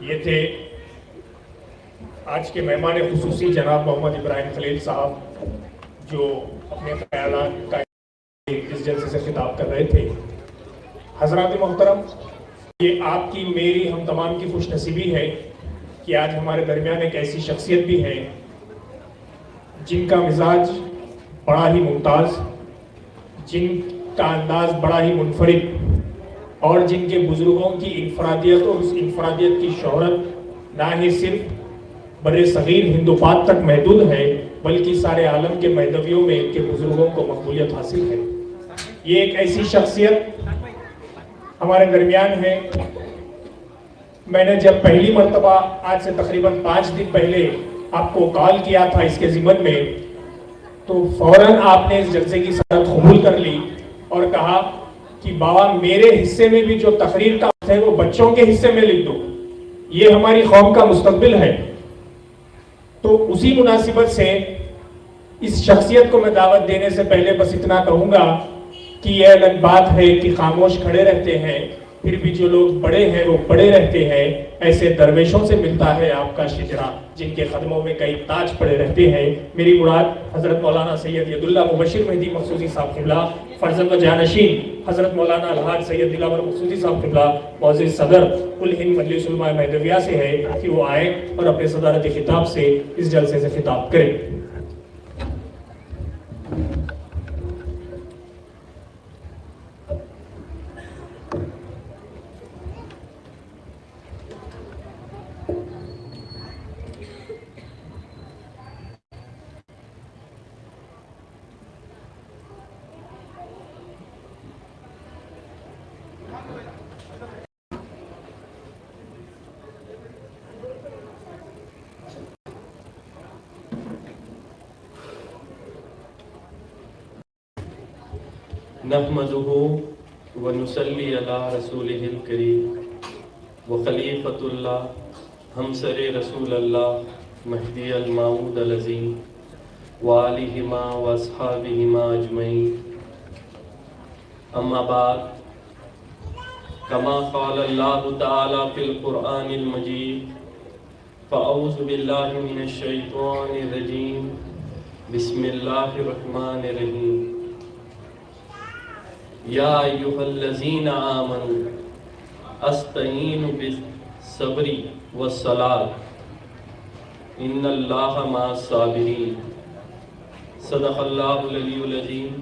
یہ تھے آج کے مہمان خصوصی جناب محمد ابراہیم خلیل صاحب، جو اپنے خیالات کا اس جلسے سے خطاب کر رہے تھے۔ حضرات محترم، یہ آپ کی میری ہم تمام کی خوش نصیبی ہے کہ آج ہمارے درمیان ایک ایسی شخصیت بھی ہے جن کا مزاج بڑا ہی ممتاز، جن کا انداز بڑا ہی منفرد، اور جن کے بزرگوں کی انفرادیت اور اس انفرادیت کی شہرت نہ ہی صرف بر صغیر ہند و پاک تک محدود ہے بلکہ سارے عالم کے مہدویوں میں ان کے بزرگوں کو مقبولیت حاصل ہے۔ یہ ایک ایسی شخصیت ہمارے درمیان ہے۔ میں نے جب پہلی مرتبہ آج سے تقریباً 5 دن پہلے آپ کو کال کیا تھا اس کے ضمن میں، تو فوراً آپ نے اس جلسے کی صدارت قبول کر لی اور کہا کہ بابا میرے حصے میں بھی جو تقریر کا ہے وہ بچوں کے حصے میں لکھ دو، یہ ہماری قوم کا مستقبل ہے۔ تو اسی مناسبت سے اس شخصیت کو میں دعوت دینے سے پہلے بس اتنا کہوں گا کہ یہ الگ بات ہے کہ خاموش کھڑے رہتے ہیں، پھر بھی جو لوگ بڑے ہیں وہ بڑے رہتے ہیں۔ ایسے درویشوں سے ملتا ہے آپ کا شجرا جن کے قدموں میں کئی تاج پڑے رہتے ہیں۔ میری مراد حضرت مولانا سید ید اللہ مبشر مہدی مقصودی صاحب قبلہ، فرزند و جانشین حضرت مولانا الحاج سید دلاور مقصودی صاحب قبلہ، معزز صدر کل ہند مجلس علماء مہدویہ سے ہے کہ وہ آئیں اور اپنے صدارتی خطاب سے اس جلسے سے خطاب کریں۔ نحمده ونصلی علی رسولہ الکریم وخلیفۃ اللہ ہمسر رسول اللہ مہدی الموعود العظیم وآلہما واصحابہما اجمعین، اما بعد، کما قال اللہ تعالی فی القرآن المجید، فاعوذ باللہ من الشیطان الرجیم، بسم اللہ الرحمن الرحیم۔ یا ایہا الذین آمنوا استعینوا بالصبر والصلاۃ ان اللہ مع الصابرین۔ صدق اللہ العلی العظیم۔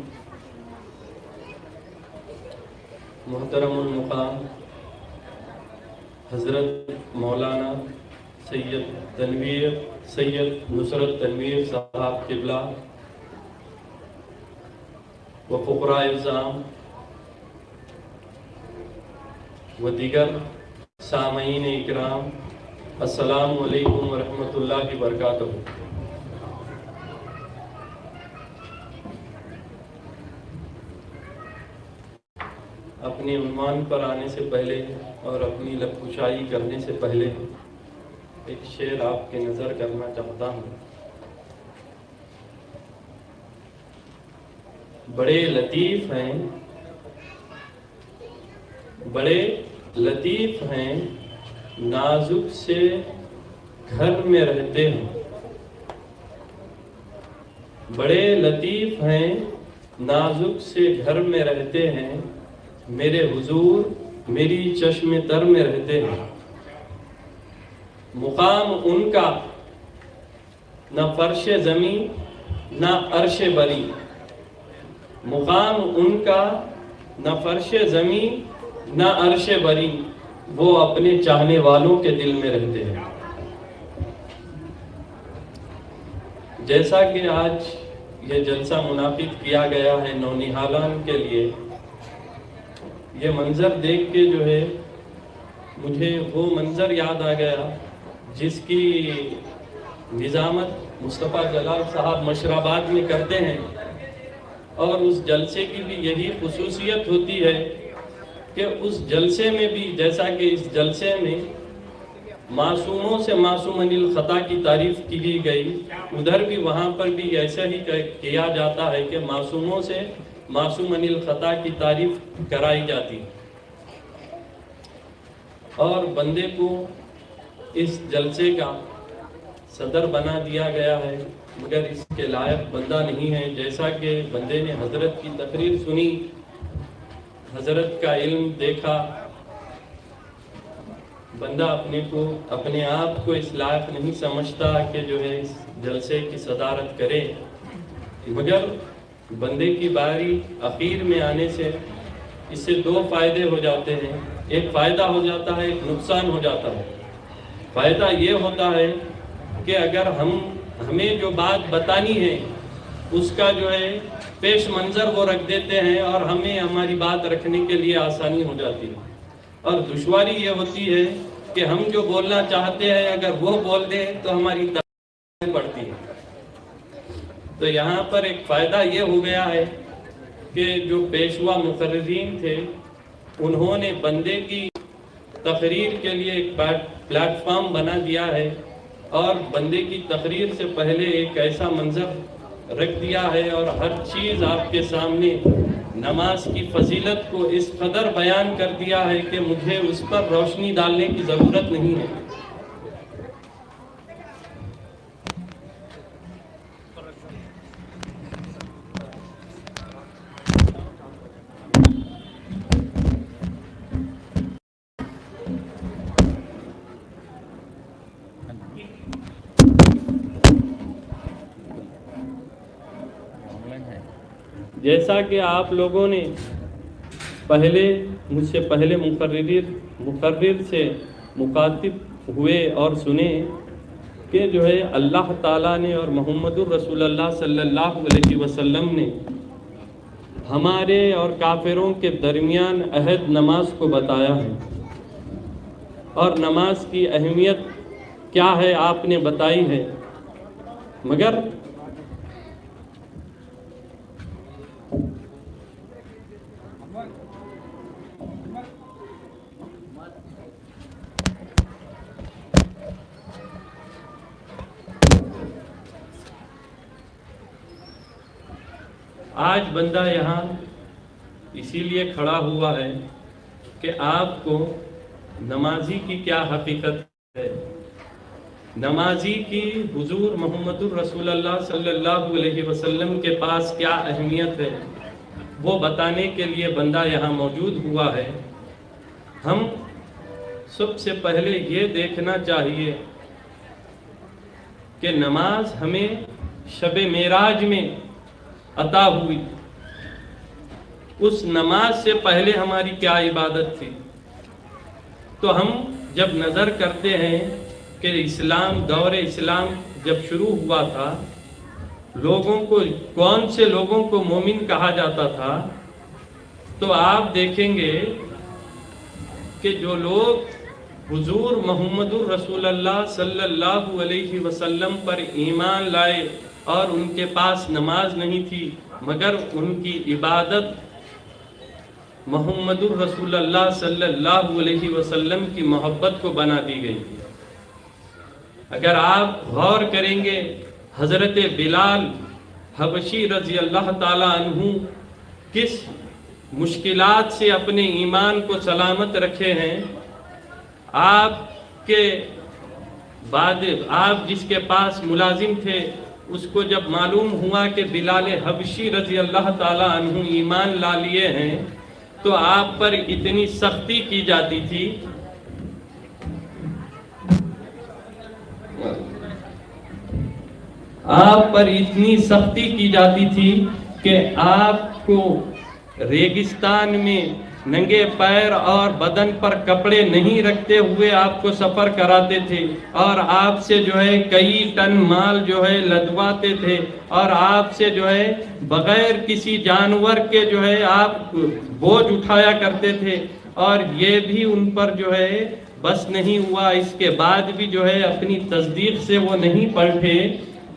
محترم المقام حضرت مولانا سید نصرت تنویر صاحب قبلہ و فقراء اعظام و دیگر سامعین اکرام، السلام علیکم ورحمۃ اللہ وبرکاتہ۔ اپنی عنوان پر آنے سے پہلے اور اپنی لبکشائی کرنے سے پہلے ایک شعر آپ کے نظر کرنا چاہتا ہوں۔ بڑے لطیف ہیں، بڑے لطیف ہیں، نازک سے گھر میں رہتے ہیں۔ بڑے لطیف ہیں، نازک سے گھر میں رہتے ہیں، میرے حضور میری چشم تر میں رہتے ہیں۔ مقام ان کا نہ فرش زمین نہ عرش بری، مقام ان کا نہ فرش زمین نہ عرش بری، وہ اپنے چاہنے والوں کے دل میں رہتے ہیں۔ جیسا کہ آج یہ جلسہ منعقد کیا گیا ہے نونہالان کے لیے، یہ منظر دیکھ کے جو ہے مجھے وہ منظر یاد آ گیا جس کی نظامت مصطفیٰ جلال صاحب مشراباد میں کرتے ہیں، اور اس جلسے کی بھی یہی خصوصیت ہوتی ہے کہ اس جلسے میں بھی، جیسا کہ اس جلسے میں معصوموں سے معصوم عن الخطا کی تعریف کی گئی، ادھر بھی وہاں پر بھی ایسا ہی کیا جاتا ہے کہ معصوموں سے معصوم عن الخطا کی تعریف کرائی جاتی، اور بندے کو اس جلسے کا صدر بنا دیا گیا ہے، مگر اس کے لائق بندہ نہیں ہے۔ جیسا کہ بندے نے حضرت کی تقریر سنی، حضرت کا علم دیکھا، بندہ اپنے آپ کو اس لائق نہیں سمجھتا کہ جو ہے اس جلسے کی صدارت کرے، مگر بندے کی باری اخیر میں آنے سے اس سے دو فائدے ہو جاتے ہیں، ایک فائدہ ہو جاتا ہے، ایک نقصان ہو جاتا ہے۔ فائدہ یہ ہوتا ہے کہ اگر ہمیں جو بات بتانی ہے اس کا جو ہے پیش منظر وہ رکھ دیتے ہیں اور ہمیں ہماری بات رکھنے کے لیے آسانی ہو جاتی ہے، اور دشواری یہ ہوتی ہے کہ ہم جو بولنا چاہتے ہیں اگر وہ بول دیں تو ہماری تکلیف پڑتی ہے۔ تو یہاں پر ایک فائدہ یہ ہو گیا ہے کہ جو پیشوا مقررین تھے انہوں نے بندے کی تقریر کے لیے ایک پلیٹ فارم بنا دیا ہے، اور بندے کی تقریر سے پہلے ایک ایسا منظر رکھ دیا ہے اور ہر چیز آپ کے سامنے نماز کی فضیلت کو اس قدر بیان کر دیا ہے کہ مجھے اس پر روشنی ڈالنے کی ضرورت نہیں ہے۔ جیسا کہ آپ لوگوں نے مجھ سے پہلے مقرر سے مخاطب ہوئے اور سنے کہ جو ہے اللہ تعالیٰ نے اور محمد الرسول اللہ صلی اللہ علیہ وسلم نے ہمارے اور کافروں کے درمیان عہد نماز کو بتایا ہے، اور نماز کی اہمیت کیا ہے آپ نے بتائی ہے، مگر آج بندہ یہاں اسی لیے کھڑا ہوا ہے کہ آپ کو نمازی کی کیا حقیقت ہے، نمازی کی حضور محمد الرسول اللہ صلی اللہ علیہ وسلم کے پاس کیا اہمیت ہے، وہ بتانے کے لیے بندہ یہاں موجود ہوا ہے۔ ہم سب سے پہلے یہ دیکھنا چاہیے کہ نماز ہمیں شب معراج میں عطا ہوئی، اس نماز سے پہلے ہماری کیا عبادت تھی۔ تو ہم جب نظر کرتے ہیں کہ دور اسلام جب شروع ہوا تھا، کون سے لوگوں کو مومن کہا جاتا تھا، تو آپ دیکھیں گے کہ جو لوگ حضور محمد الرسول اللہ صلی اللہ علیہ وسلم پر ایمان لائے اور ان کے پاس نماز نہیں تھی، مگر ان کی عبادت محمد الرسول اللہ صلی اللہ علیہ وسلم کی محبت کو بنا دی گئی تھی۔ اگر آپ غور کریں گے، حضرت بلال حبشی رضی اللہ تعالی عنہ کس مشکلات سے اپنے ایمان کو سلامت رکھے ہیں، آپ جس کے پاس ملازم تھے، اس کو جب معلوم ہوا کہ بلال حبشی رضی اللہ تعالی عنہ ایمان لا لیے ہیں، تو آپ پر اتنی سختی کی جاتی تھی کہ آپ کو ریگستان میں ننگے پیر اور بدن پر کپڑے نہیں رکھتے ہوئے آپ کو سفر کراتے تھے، اور آپ سے جو ہے کئی ٹن مال جو ہے لدواتے تھے، اور آپ سے جو ہے بغیر کسی جانور کے جو ہے آپ بوجھ اٹھایا کرتے تھے، اور یہ بھی ان پر جو ہے بس نہیں ہوا، اس کے بعد بھی جو ہے اپنی تصدیق سے وہ نہیں پلٹے،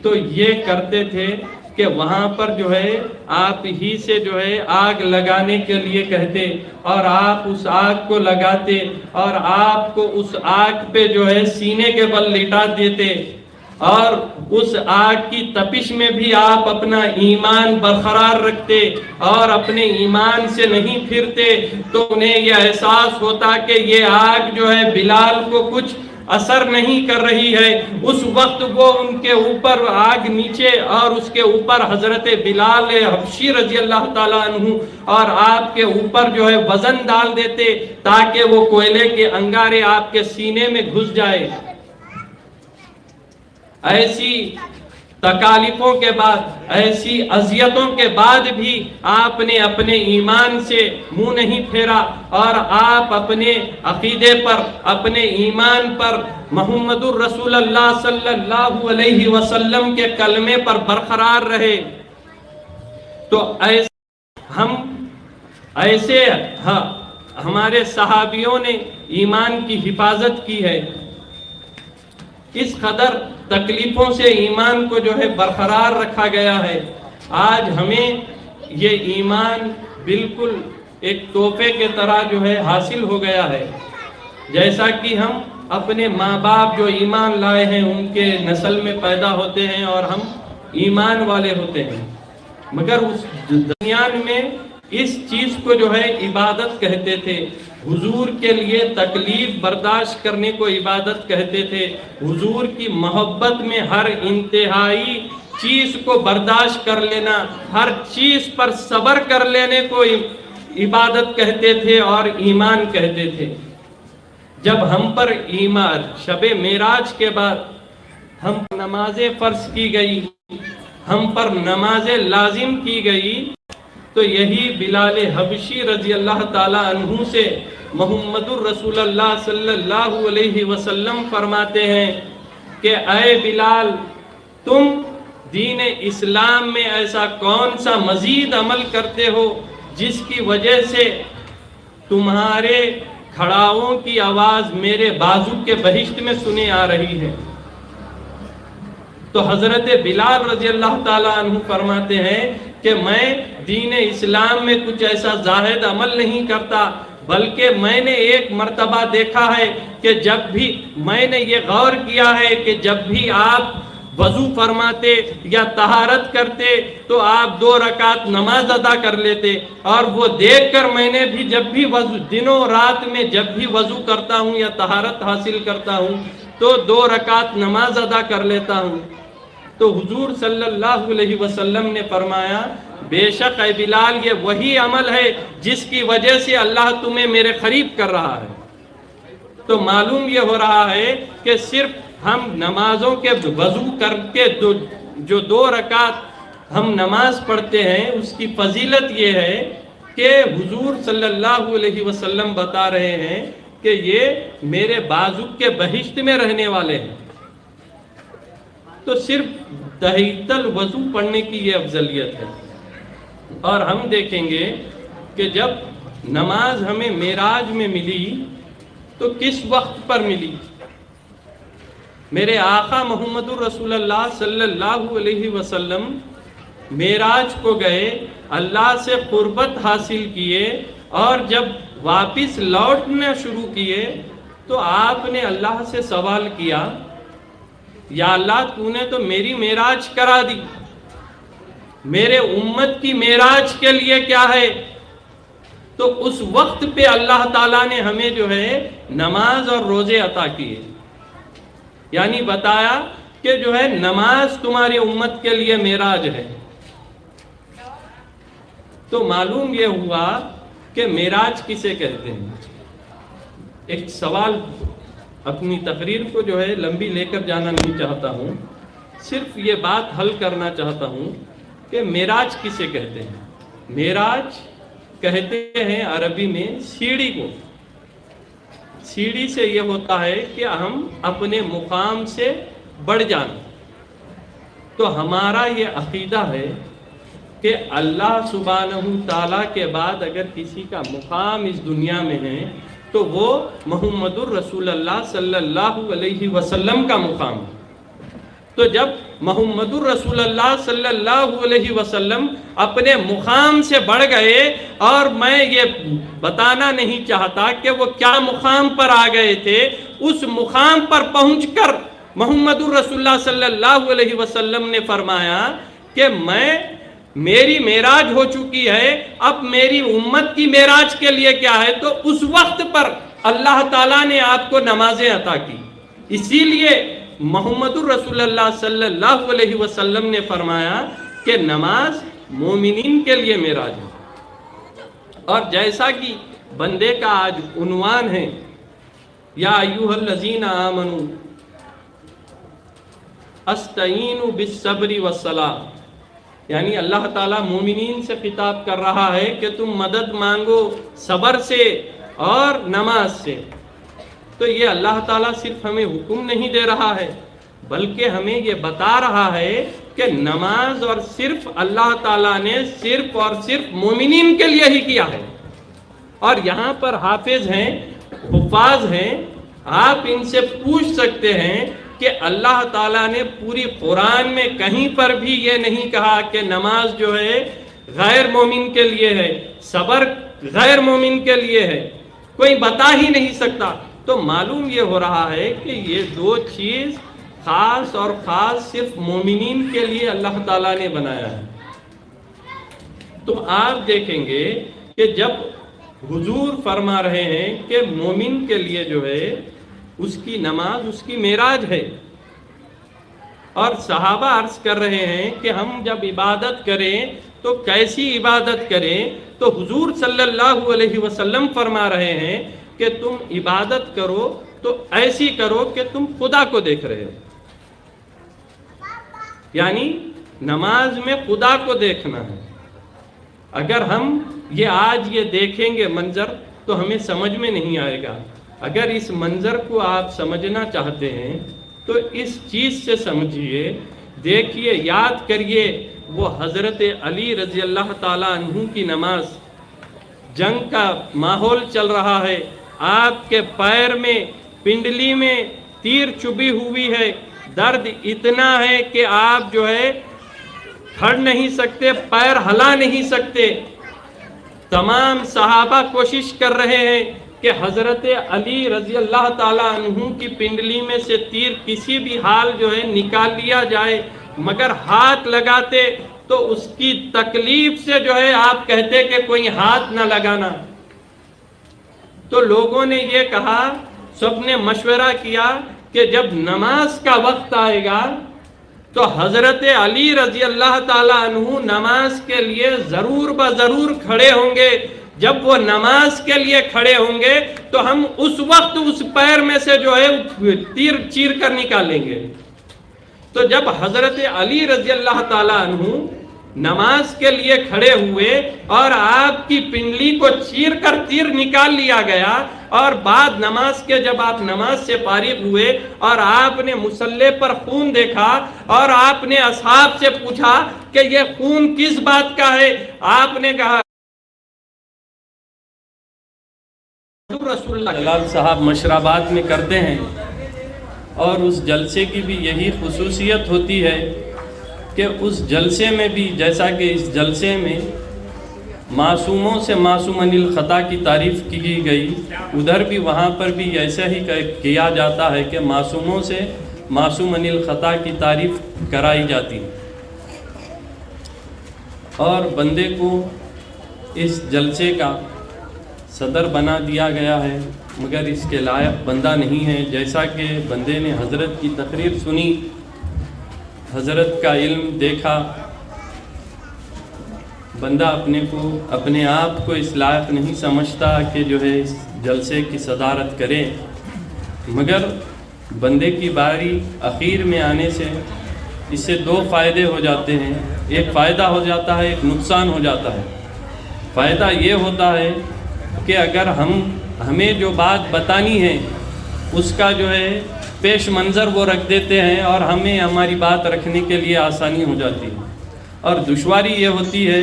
تو یہ کرتے تھے کہ وہاں پر جو ہے آپ ہی سے جو ہے آگ لگانے کے لیے کہتے، اور آپ اس آگ کو لگاتے، اور آپ کو اس آگ پہ جو ہے سینے کے بل لٹا دیتے، اور اس آگ کی تپش میں بھی آپ اپنا ایمان برقرار رکھتے اور اپنے ایمان سے نہیں پھرتے، تو انہیں یہ احساس ہوتا کہ یہ آگ جو ہے بلال کو کچھ اثر نہیں کر رہی ہے، اس وقت وہ ان کے اوپر آگ نیچے اور اس کے اوپر حضرت بلال حبشی رضی اللہ تعالیٰ عنہ اور آپ کے اوپر جو ہے وزن ڈال دیتے تاکہ وہ کوئلے کے انگارے آپ کے سینے میں گھس جائے۔ ایسی تکالیفوں کے بعد، ایسی اذیتوں کے بعد بھی آپ نے اپنے ایمان سے منہ نہیں پھیرا اور آپ اپنے عقیدے پر، اپنے ایمان پر، محمد الرسول اللہ صلی اللہ علیہ وسلم کے کلمے پر برقرار رہے۔ تو ہمارے صحابیوں نے ایمان کی حفاظت کی ہے، اس قدر تکلیفوں سے ایمان کو جو ہے برقرار رکھا گیا ہے۔ آج ہمیں یہ ایمان بالکل ایک تحفے کے طرح جو ہے حاصل ہو گیا ہے، جیسا کہ ہم اپنے ماں باپ جو ایمان لائے ہیں ان کے نسل میں پیدا ہوتے ہیں اور ہم ایمان والے ہوتے ہیں، مگر اس دنیا میں اس چیز کو جو ہے عبادت کہتے تھے، حضور کے لیے تکلیف برداشت کرنے کو عبادت کہتے تھے، حضور کی محبت میں ہر انتہائی چیز کو برداشت کر لینا، ہر چیز پر صبر کر لینے کو عبادت کہتے تھے اور ایمان کہتے تھے۔ جب ہم پر ایمان شب معراج کے بعد ہم نمازیں فرض کی گئی، ہم پر نمازیں لازم کی گئی، تو یہی بلال حبشی رضی اللہ تعالیٰ عنہ سے محمد الرسول اللہ صلی اللہ علیہ وسلم فرماتے ہیں کہ اے بلال، تم دین اسلام میں ایسا کون سا مزید عمل کرتے ہو جس کی وجہ سے تمہارے کھڑاؤں کی آواز میرے بازو کے بہشت میں سنے آ رہی ہے؟ تو حضرت بلال رضی اللہ تعالیٰ عنہ فرماتے ہیں کہ میں دین اسلام میں کچھ ایسا زاہد عمل نہیں کرتا، بلکہ میں نے ایک مرتبہ دیکھا ہے کہ جب بھی میں نے یہ غور کیا ہے کہ جب بھی آپ وضو فرماتے یا طہارت کرتے تو آپ 2 رکعت نماز ادا کر لیتے، اور وہ دیکھ کر میں نے بھی جب بھی وضو دنوں رات میں جب بھی وضو کرتا ہوں یا طہارت حاصل کرتا ہوں تو 2 رکعت نماز ادا کر لیتا ہوں۔ تو حضور صلی اللہ علیہ وسلم نے فرمایا بے شک اے بلال یہ وہی عمل ہے جس کی وجہ سے اللہ تمہیں میرے قریب کر رہا ہے۔ تو معلوم یہ ہو رہا ہے کہ صرف ہم نمازوں کے وضو کر کے جو 2 رکعت ہم نماز پڑھتے ہیں اس کی فضیلت یہ ہے کہ حضور صلی اللہ علیہ وسلم بتا رہے ہیں کہ یہ میرے بازو کے بہشت میں رہنے والے ہیں۔ تو صرف تحیۃ الوضو پڑھنے کی یہ افضلیت ہے۔ اور ہم دیکھیں گے کہ جب نماز ہمیں معراج میں ملی تو کس وقت پر ملی؟ میرے آقا محمد الرسول اللہ صلی اللہ علیہ وسلم معراج کو گئے، اللہ سے قربت حاصل کیے، اور جب واپس لوٹنا شروع کیے تو آپ نے اللہ سے سوال کیا یا اللہ تو نے تو میری معراج کرا دی، میرے امت کی معراج کے لیے کیا ہے؟ تو اس وقت پہ اللہ تعالیٰ نے ہمیں جو ہے نماز اور روزے عطا کیے، یعنی بتایا کہ جو ہے نماز تمہاری امت کے لیے معراج ہے۔ تو معلوم یہ ہوا کہ معراج کسے کہتے ہیں۔ ایک سوال، اپنی تقریر کو جو ہے لمبی لے کر جانا نہیں چاہتا ہوں، صرف یہ بات حل کرنا چاہتا ہوں کہ معراج کسے کہتے ہیں۔ معراج کہتے ہیں عربی میں سیڑھی کو۔ سیڑھی سے یہ ہوتا ہے کہ ہم اپنے مقام سے بڑھ جانا۔ تو ہمارا یہ عقیدہ ہے کہ اللہ سبحانہ تعالیٰ کے بعد اگر کسی کا مقام اس دنیا میں ہے تو وہ محمد الرسول اللہ صلی اللہ علیہ وسلم کا مقام ہے۔ تو جب محمد الرسول اللہ صلی اللہ علیہ وسلم اپنے مقام سے بڑھ گئے، اور میں یہ بتانا نہیں چاہتا کہ وہ کیا مقام پر آ گئے تھے، اس مقام پر پہنچ کر محمد الرسول اللہ صلی اللہ علیہ وسلم نے فرمایا کہ میری معراج ہو چکی ہے، اب میری امت کی معراج کے لیے کیا ہے؟ تو اس وقت پر اللہ تعالیٰ نے آپ کو نمازیں عطا کی۔ اسی لیے محمد الرسول اللہ صلی اللہ علیہ وسلم نے فرمایا کہ نماز مومنین کے لیے معراج ہے۔ اور جیسا کہ بندے کا آج عنوان ہے، یا ایھا الذین آمنوا استعینوا بالصبر والصلاۃ، یعنی اللہ تعالیٰ مومنین سے خطاب کر رہا ہے کہ تم مدد مانگو صبر سے اور نماز سے۔ تو یہ اللہ تعالیٰ صرف ہمیں حکم نہیں دے رہا ہے، بلکہ ہمیں یہ بتا رہا ہے کہ نماز اور صرف اللہ تعالیٰ نے صرف اور صرف مومنین کے لیے ہی کیا ہے۔ اور یہاں پر حافظ ہیں، حفاظ ہیں، آپ ان سے پوچھ سکتے ہیں کہ اللہ تعالیٰ نے پوری قرآن میں کہیں پر بھی یہ نہیں کہا کہ نماز جو ہے غیر مومن کے لیے ہے، صبر غیر مومن کے لیے ہے، کوئی بتا ہی نہیں سکتا۔ تو معلوم یہ ہو رہا ہے کہ یہ دو چیز خاص اور خاص صرف مومنین کے لیے اللہ تعالیٰ نے بنایا ہے۔ تو آپ دیکھیں گے کہ جب حضور فرما رہے ہیں کہ مومن کے لیے جو ہے اس کی نماز اس کی معراج ہے، اور صحابہ عرض کر رہے ہیں کہ ہم جب عبادت کریں تو کیسی عبادت کریں، تو حضور صلی اللہ علیہ وسلم فرما رہے ہیں کہ تم عبادت کرو تو ایسی کرو کہ تم خدا کو دیکھ رہے ہو، یعنی نماز میں خدا کو دیکھنا ہے۔ اگر ہم یہ آج یہ دیکھیں گے منظر تو ہمیں سمجھ میں نہیں آئے گا۔ اگر اس منظر کو آپ سمجھنا چاہتے ہیں تو اس چیز سے سمجھیے، دیکھیے، یاد کریے وہ حضرت علی رضی اللہ تعالیٰ عنہ کی نماز۔ جنگ کا ماحول چل رہا ہے، آپ کے پیر میں پنڈلی میں تیر چبھی ہوئی ہے، درد اتنا ہے کہ آپ جو ہے کھڑ نہیں سکتے، پیر ہلا نہیں سکتے۔ تمام صحابہ کوشش کر رہے ہیں کہ حضرت علی رضی اللہ تعالیٰ عنہ کی پنڈلی میں سے تیر کسی بھی حال جو ہے نکال لیا جائے، مگر ہاتھ لگاتے تو اس کی تکلیف سے جو ہے آپ کہتے کہ کوئی ہاتھ نہ لگانا۔ تو لوگوں نے یہ کہا، سب نے مشورہ کیا کہ جب نماز کا وقت آئے گا تو حضرت علی رضی اللہ تعالیٰ عنہ نماز کے لیے ضرور بضرور کھڑے ہوں گے۔ جب وہ نماز کے لیے کھڑے ہوں گے تو ہم اس وقت اس پیر میں سے جو ہے تیر چیر کر نکالیں گے۔ تو جب حضرت علی رضی اللہ تعالیٰ عنہ نماز کے لیے کھڑے ہوئے اور آپ کی پنڈلی کو چیر کر تیر نکال لیا گیا، اور بعد نماز کے جب آپ نماز سے فارغ ہوئے اور آپ نے مصلی پر خون دیکھا اور آپ نے اصحاب سے پوچھا کہ یہ خون کس بات کا ہے، آپ نے کہا رسول اللہ جلال صاحب مشرابات میں کرتے ہیں، اور اس جلسے کی بھی یہی خصوصیت ہوتی ہے کہ اس جلسے میں بھی، جیسا کہ اس جلسے میں معصوموں سے معصوم عن الخطا کی تعریف کی گئی، ادھر بھی وہاں پر بھی ایسا ہی کیا جاتا ہے کہ معصوموں سے معصوم عن الخطا کی تعریف کرائی جاتی ہے۔ اور بندے کو اس جلسے کا صدر بنا دیا گیا ہے، مگر اس کے لائق بندہ نہیں ہے۔ جیسا کہ بندے نے حضرت کی تقریر سنی، حضرت کا علم دیکھا، بندہ اپنے آپ کو اس لائق نہیں سمجھتا کہ جو ہے اس جلسے کی صدارت کرے، مگر بندے کی باری اخیر میں آنے سے اس سے دو فائدے ہو جاتے ہیں، ایک فائدہ ہو جاتا ہے، ایک نقصان ہو جاتا ہے۔ فائدہ یہ ہوتا ہے کہ اگر ہمیں جو بات بتانی ہے اس کا جو ہے پیش منظر وہ رکھ دیتے ہیں اور ہمیں ہماری بات رکھنے کے لیے آسانی ہو جاتی ہے، اور دشواری یہ ہوتی ہے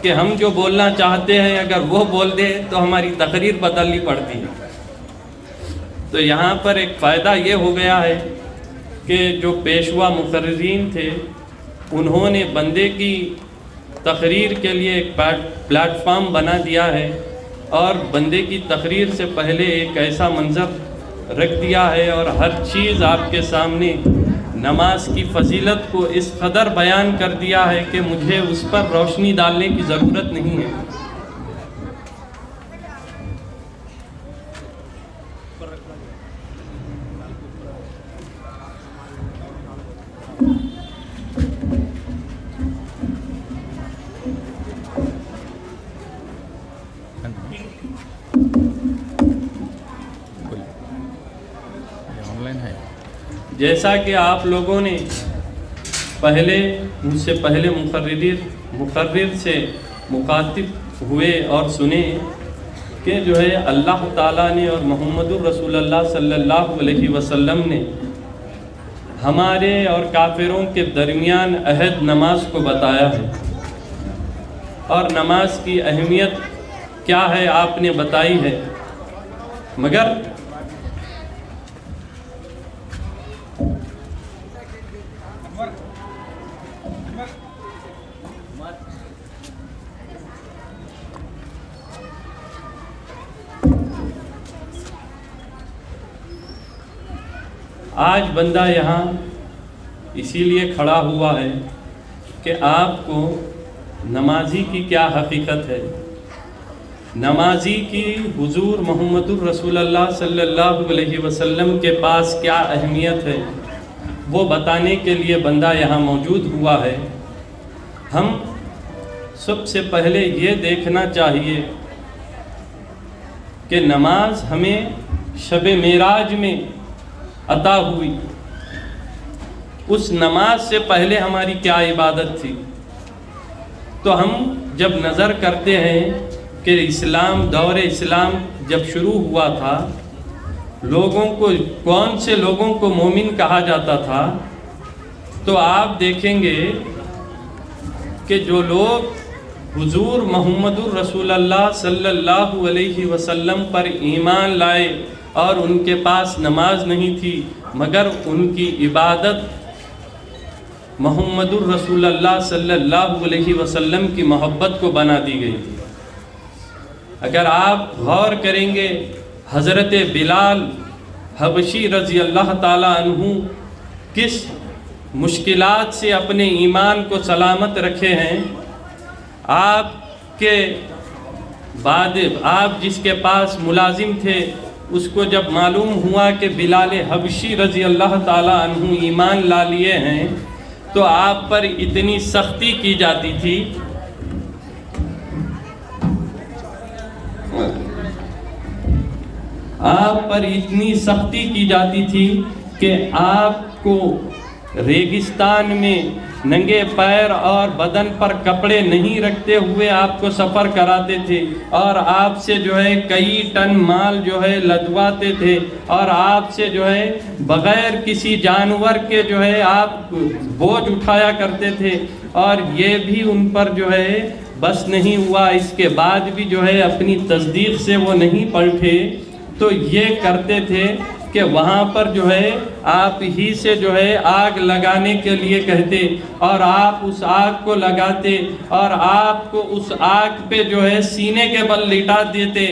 کہ ہم جو بولنا چاہتے ہیں اگر وہ بول دیں تو ہماری تقریر بدلنی پڑتی ہے۔ تو یہاں پر ایک فائدہ یہ ہو گیا ہے کہ جو پیشوا مقررین تھے انہوں نے بندے کی تقریر کے لیے ایک پلیٹ فارم بنا دیا ہے، اور بندے کی تقریر سے پہلے ایک ایسا منظر رکھ دیا ہے اور ہر چیز آپ کے سامنے نماز کی فضیلت کو اس قدر بیان کر دیا ہے کہ مجھے اس پر روشنی ڈالنے کی ضرورت نہیں ہے۔ جیسا کہ آپ لوگوں نے مجھ سے پہلے مقرر سے مخاطب ہوئے اور سنے کہ جو ہے اللہ تعالیٰ نے اور محمد الرسول اللہ صلی اللہ علیہ وسلم نے ہمارے اور کافروں کے درمیان عہد نماز کو بتایا ہے، اور نماز کی اہمیت کیا ہے آپ نے بتائی ہے، مگر آج بندہ یہاں اسی لیے کھڑا ہوا ہے کہ آپ کو نمازی کی کیا حقیقت ہے، نمازی کی حضور محمد الرسول اللہ صلی اللہ علیہ وسلم کے پاس کیا اہمیت ہے، وہ بتانے کے لیے بندہ یہاں موجود ہوا ہے۔ ہم سب سے پہلے یہ دیکھنا چاہیے کہ نماز ہمیں شب معراج میں عطا ہوئی، اس نماز سے پہلے ہماری کیا عبادت تھی۔ تو ہم جب نظر کرتے ہیں کہ دور اسلام جب شروع ہوا تھا، کون سے لوگوں کو مومن کہا جاتا تھا، تو آپ دیکھیں گے کہ جو لوگ حضور محمد الرسول اللہ صلی اللہ علیہ وسلم پر ایمان لائے اور ان کے پاس نماز نہیں تھی، مگر ان کی عبادت محمد الرسول اللہ صلی اللہ علیہ وسلم کی محبت کو بنا دی گئی تھی۔ اگر آپ غور کریں گے، حضرت بلال حبشی رضی اللہ تعالیٰ عنہ کس مشکلات سے اپنے ایمان کو سلامت رکھے ہیں، آپ کے بعد آپ جس کے پاس ملازم تھے، اس کو جب معلوم ہوا کہ بلال حبشی رضی اللہ تعالیٰ عنہ ایمان لا لیے ہیں، تو آپ پر اتنی سختی کی جاتی تھی کہ آپ کو ریگستان میں ننگے پیر اور بدن پر کپڑے نہیں رکھتے ہوئے آپ کو سفر کراتے تھے، اور آپ سے جو ہے کئی ٹن مال جو ہے لدواتے تھے، اور آپ سے جو ہے بغیر کسی جانور کے جو ہے آپ بوجھ اٹھایا کرتے تھے، اور یہ بھی ان پر جو ہے بس نہیں ہوا، اس کے بعد بھی جو ہے اپنی تصدیق سے وہ نہیں پلٹے، تو یہ کرتے تھے کہ وہاں پر جو ہے آپ ہی سے جو ہے آگ لگانے کے لیے کہتے، اور آپ اس آگ کو لگاتے، اور آپ کو اس آگ پہ جو ہے سینے کے بل لٹا دیتے،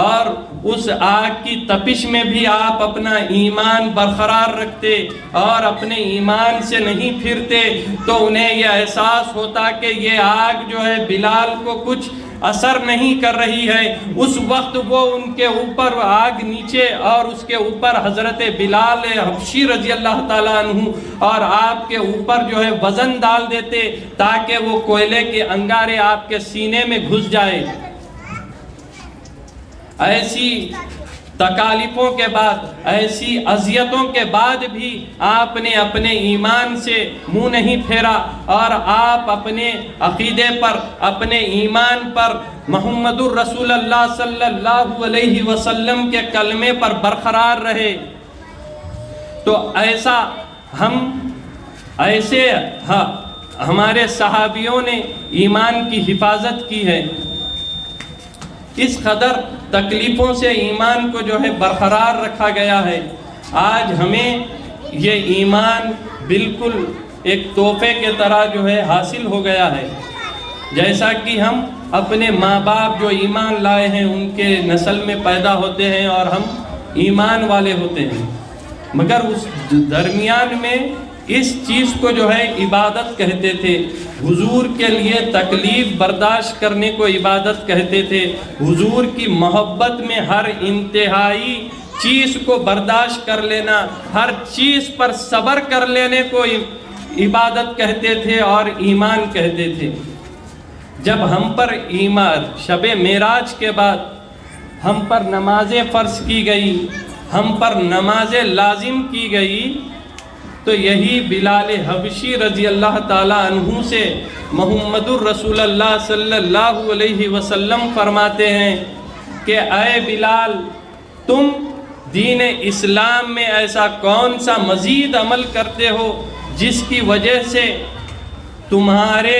اور اس آگ کی تپش میں بھی آپ اپنا ایمان برقرار رکھتے اور اپنے ایمان سے نہیں پھرتے، تو انہیں یہ احساس ہوتا کہ یہ آگ جو ہے بلال کو کچھ اثر نہیں کر رہی ہے۔ اس وقت وہ ان کے اوپر آگ نیچے اور اس کے اوپر حضرت بلال حبشی رضی اللہ تعالیٰ عنہ اور آپ کے اوپر جو ہے وزن ڈال دیتے تاکہ وہ کوئلے کے انگارے آپ کے سینے میں گھس جائے۔ ایسی تکالیفوں کے بعد، ایسی اذیتوں کے بعد بھی آپ نے اپنے ایمان سے منہ نہیں پھیرا، اور آپ اپنے عقیدے پر، اپنے ایمان پر، محمد الرسول اللہ صلی اللہ علیہ وسلم کے کلمے پر برقرار رہے۔ تو ہمارے صحابیوں نے ایمان کی حفاظت کی ہے، اس قدر تکلیفوں سے ایمان کو جو ہے برقرار رکھا گیا ہے۔ آج ہمیں یہ ایمان بالکل ایک تحفے کے طرح جو ہے حاصل ہو گیا ہے، جیسا کہ ہم اپنے ماں باپ جو ایمان لائے ہیں ان کے نسل میں پیدا ہوتے ہیں اور ہم ایمان والے ہوتے ہیں، مگر اس درمیان میں اس چیز کو جو ہے عبادت کہتے تھے، حضور کے لیے تکلیف برداشت کرنے کو عبادت کہتے تھے، حضور کی محبت میں ہر انتہائی چیز کو برداشت کر لینا، ہر چیز پر صبر کر لینے کو عبادت کہتے تھے اور ایمان کہتے تھے۔ جب ہم پر ایمان شب معراج کے بعد ہم پر نمازیں فرض کی گئی، ہم پر نمازیں لازم کی گئی، تو یہی بلال حبشی رضی اللہ تعالیٰ عنہ سے محمد الرسول اللہ صلی اللہ علیہ وسلم فرماتے ہیں کہ اے بلال، تم دین اسلام میں ایسا کون سا مزید عمل کرتے ہو جس کی وجہ سے تمہارے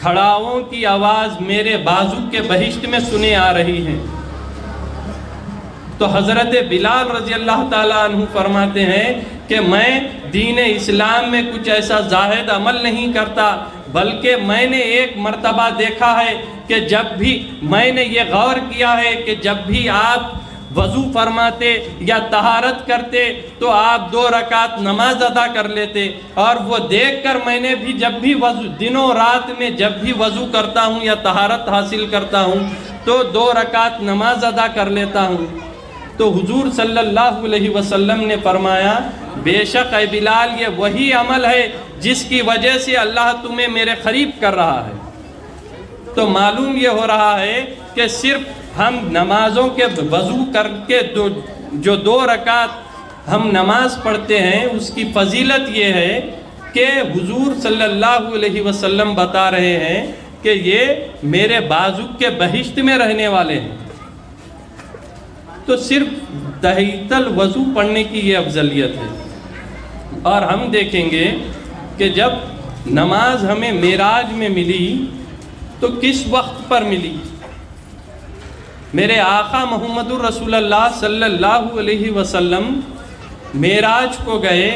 کھڑاؤں کی آواز میرے بازو کے بہشت میں سنے آ رہی ہے؟ تو حضرت بلال رضی اللہ تعالیٰ عنہ فرماتے ہیں کہ میں دین اسلام میں کچھ ایسا زاہد عمل نہیں کرتا، بلکہ میں نے ایک مرتبہ دیکھا ہے کہ جب بھی میں نے یہ غور کیا ہے کہ جب بھی آپ وضو فرماتے یا طہارت کرتے تو آپ 2 رکعت نماز ادا کر لیتے، اور وہ دیکھ کر میں نے بھی جب بھی وضو دنوں رات میں جب بھی وضو کرتا ہوں یا طہارت حاصل کرتا ہوں تو 2 رکعت نماز ادا کر لیتا ہوں۔ تو حضور صلی اللہ علیہ وسلم نے فرمایا بے شک اے بلال یہ وہی عمل ہے جس کی وجہ سے اللہ تمہیں میرے قریب کر رہا ہے۔ تو معلوم یہ ہو رہا ہے کہ صرف ہم نمازوں کے وضو کر کے جو 2 رکعت ہم نماز پڑھتے ہیں اس کی فضیلت یہ ہے کہ حضور صلی اللہ علیہ وسلم بتا رہے ہیں کہ یہ میرے بازو کے بہشت میں رہنے والے ہیں۔ تو صرف تحیۃ الوضو پڑھنے کی یہ افضلیت ہے۔ اور ہم دیکھیں گے کہ جب نماز ہمیں معراج میں ملی تو کس وقت پر ملی؟ میرے آقا محمد الرسول اللہ صلی اللہ علیہ وسلم معراج کو گئے،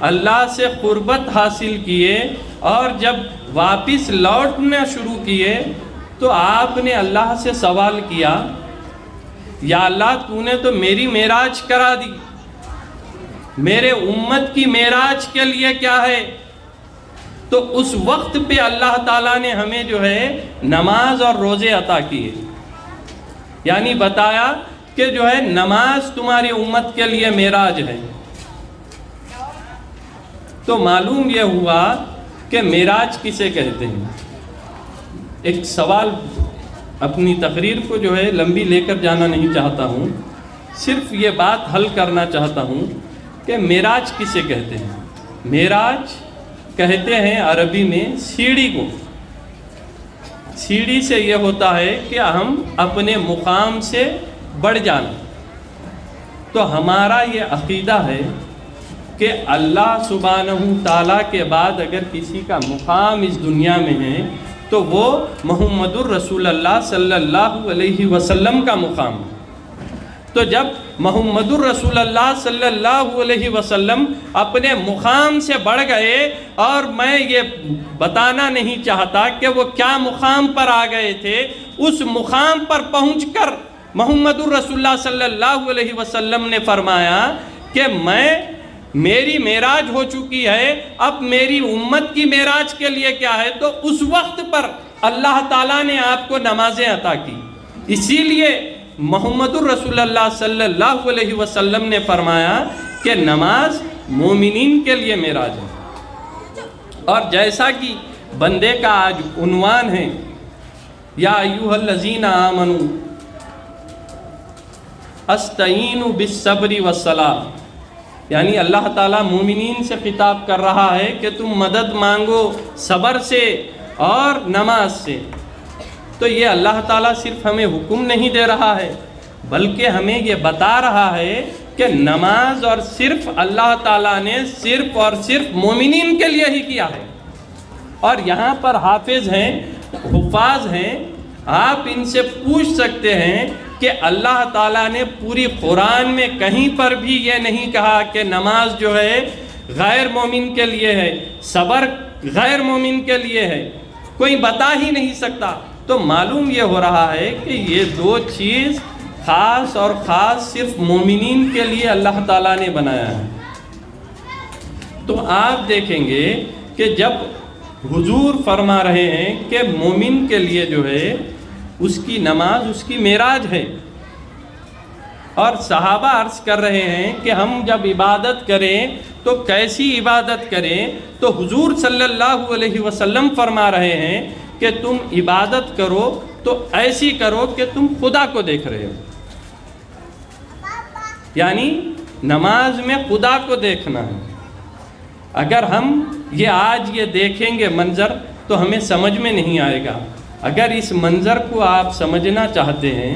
اللہ سے قربت حاصل کیے، اور جب واپس لوٹنا شروع کیے تو آپ نے اللہ سے سوال کیا یا اللہ تو نے تو میری معراج کرا دی، میرے امت کی معراج کے لیے کیا ہے؟ تو اس وقت پہ اللہ تعالیٰ نے ہمیں جو ہے نماز اور روزے عطا کیے، یعنی بتایا کہ جو ہے نماز تمہاری امت کے لیے معراج ہے۔ تو معلوم یہ ہوا کہ معراج کسے کہتے ہیں۔ ایک سوال، اپنی تقریر کو جو ہے لمبی لے کر جانا نہیں چاہتا ہوں، صرف یہ بات حل کرنا چاہتا ہوں کہ معراج کسے کہتے ہیں۔ معراج کہتے ہیں عربی میں سیڑھی کو۔ سیڑھی سے یہ ہوتا ہے کہ ہم اپنے مقام سے بڑھ جانا۔ تو ہمارا یہ عقیدہ ہے کہ اللہ سبحانہ تعالیٰ کے بعد اگر کسی کا مقام اس دنیا میں ہے تو وہ محمد الرسول اللہ صلی اللہ علیہ وسلم کا مقام ہے۔ تو جب محمد الرسول اللہ صلی اللہ علیہ وسلم اپنے مقام سے بڑھ گئے، اور میں یہ بتانا نہیں چاہتا کہ وہ کیا مقام پر آ گئے تھے، اس مقام پر پہنچ کر محمد الرسول اللہ صلی اللہ علیہ وسلم نے فرمایا کہ میری معراج ہو چکی ہے، اب میری امت کی معراج کے لیے کیا ہے؟ تو اس وقت پر اللہ تعالیٰ نے آپ کو نمازیں عطا کی۔ اسی لیے محمد الرسول اللہ صلی اللہ علیہ وسلم نے فرمایا کہ نماز مومنین کے لیے معراج ہے۔ اور جیسا کہ بندے کا آج عنوان ہے یا ایھا الذین آمنوا استعینوا بالصبر والصلاۃ، یعنی اللہ تعالیٰ مومنین سے خطاب کر رہا ہے کہ تم مدد مانگو صبر سے اور نماز سے۔ تو یہ اللہ تعالیٰ صرف ہمیں حکم نہیں دے رہا ہے، بلکہ ہمیں یہ بتا رہا ہے کہ نماز اور صرف اللہ تعالیٰ نے صرف اور صرف مومنین کے لیے ہی کیا ہے۔ اور یہاں پر حافظ ہیں، حفاظ ہیں، آپ ان سے پوچھ سکتے ہیں کہ اللہ تعالیٰ نے پوری قرآن میں کہیں پر بھی یہ نہیں کہا کہ نماز جو ہے غیر مومن کے لیے ہے، صبر غیر مومن کے لیے ہے، کوئی بتا ہی نہیں سکتا۔ تو معلوم یہ ہو رہا ہے کہ یہ 2 چیز خاص اور خاص صرف مومنین کے لیے اللہ تعالیٰ نے بنایا ہے۔ تو آپ دیکھیں گے کہ جب حضور فرما رہے ہیں کہ مومن کے لیے جو ہے اس کی نماز اس کی معراج ہے، اور صحابہ عرض کر رہے ہیں کہ ہم جب عبادت کریں تو کیسی عبادت کریں؟ تو حضور صلی اللہ علیہ وسلم فرما رہے ہیں کہ تم عبادت کرو تو ایسی کرو کہ تم خدا کو دیکھ رہے ہو، یعنی نماز میں خدا کو دیکھنا ہے۔ اگر ہم آج یہ دیکھیں گے منظر تو ہمیں سمجھ میں نہیں آئے گا۔ اگر اس منظر کو آپ سمجھنا چاہتے ہیں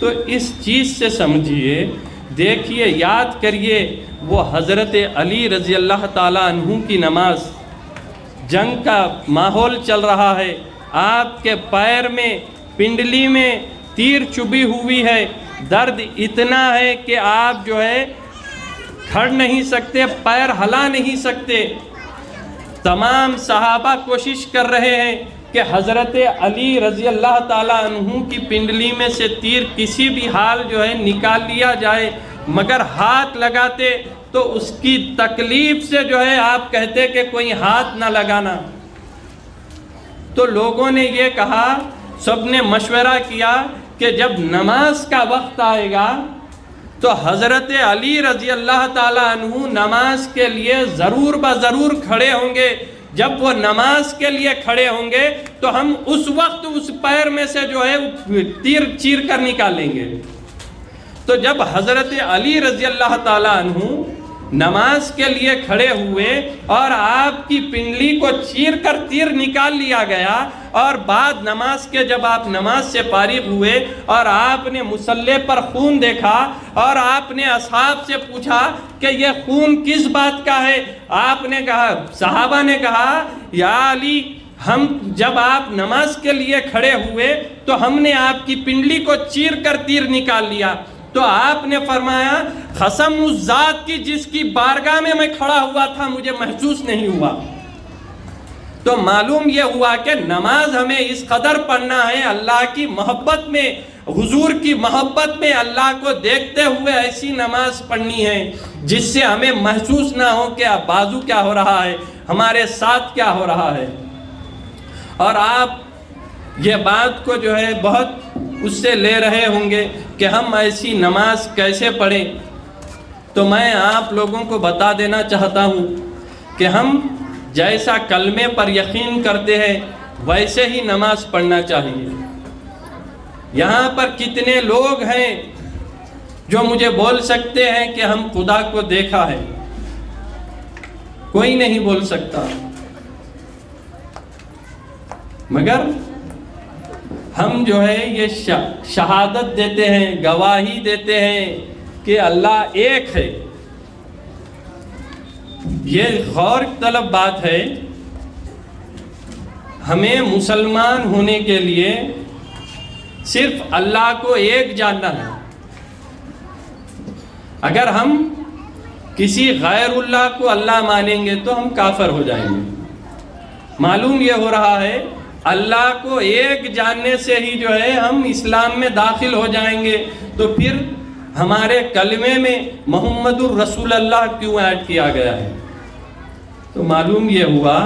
تو اس چیز سے سمجھیے، دیکھیے، یاد کریے وہ حضرت علی رضی اللہ تعالیٰ عنہ کی نماز۔ جنگ کا ماحول چل رہا ہے، آپ کے پیر میں، پنڈلی میں تیر چبھی ہوئی ہے، درد اتنا ہے کہ آپ کھڑ نہیں سکتے، پیر ہلا نہیں سکتے۔ تمام صحابہ کوشش کر رہے ہیں کہ حضرت علی رضی اللہ تعالیٰ عنہ کی پنڈلی میں سے تیر کسی بھی حال نکال لیا جائے، مگر ہاتھ لگاتے تو اس کی تکلیف سے آپ کہتے کہ کوئی ہاتھ نہ لگانا۔ تو لوگوں نے یہ کہا، سب نے مشورہ کیا کہ جب نماز کا وقت آئے گا تو حضرت علی رضی اللہ تعالیٰ عنہ نماز کے لیے ضرور بضرور کھڑے ہوں گے۔ جب وہ نماز کے لیے کھڑے ہوں گے تو ہم اس وقت اس پیر میں سے تیر چیر کر نکالیں گے۔ تو جب حضرت علی رضی اللہ تعالیٰ عنہ نماز کے لیے کھڑے ہوئے اور آپ کی پنڈلی کو چیر کر تیر نکال لیا گیا، اور بعد نماز کے جب آپ نماز سے فارغ ہوئے اور آپ نے مصلی پر خون دیکھا اور آپ نے اصحاب سے پوچھا کہ یہ خون کس بات کا ہے، آپ نے کہا، صحابہ نے کہا، یا علی، ہم جب آپ نماز کے لیے کھڑے ہوئے تو ہم نے آپ کی پنڈلی کو چیر کر تیر نکال لیا۔ تو آپ نے فرمایا، قسم اس ذات کی جس کی بارگاہ میں کھڑا ہوا تھا مجھے محسوس نہیں ہوا۔ تو معلوم یہ ہوا کہ نماز ہمیں اس قدر پڑھنا ہے، اللہ کی محبت میں، حضور کی محبت میں اللہ کو دیکھتے ہوئے ایسی نماز پڑھنی ہے جس سے ہمیں محسوس نہ ہو کہ بازو کیا ہو رہا ہے، ہمارے ساتھ کیا ہو رہا ہے۔ اور آپ یہ بات کو بہت اس سے لے رہے ہوں گے کہ ہم ایسی نماز کیسے پڑھیں، تو میں آپ لوگوں کو بتا دینا چاہتا ہوں کہ ہم جیسا کلمے پر یقین کرتے ہیں ویسے ہی نماز پڑھنا چاہیے۔ یہاں پر کتنے لوگ ہیں جو مجھے بول سکتے ہیں کہ ہم خدا کو دیکھا ہے؟ کوئی نہیں بول سکتا، مگر ہم یہ شہادت دیتے ہیں، گواہی دیتے ہیں کہ اللہ ایک ہے۔ یہ غور طلب بات ہے، ہمیں مسلمان ہونے کے لیے صرف اللہ کو ایک جاننا ہے۔ اگر ہم کسی غیر اللہ کو اللہ مانیں گے تو ہم کافر ہو جائیں گے۔ معلوم یہ ہو رہا ہے اللہ کو ایک جاننے سے ہی ہم اسلام میں داخل ہو جائیں گے، تو پھر ہمارے کلمے میں محمد الرسول اللہ کیوں ایڈ کیا گیا ہے؟ تو معلوم یہ ہوا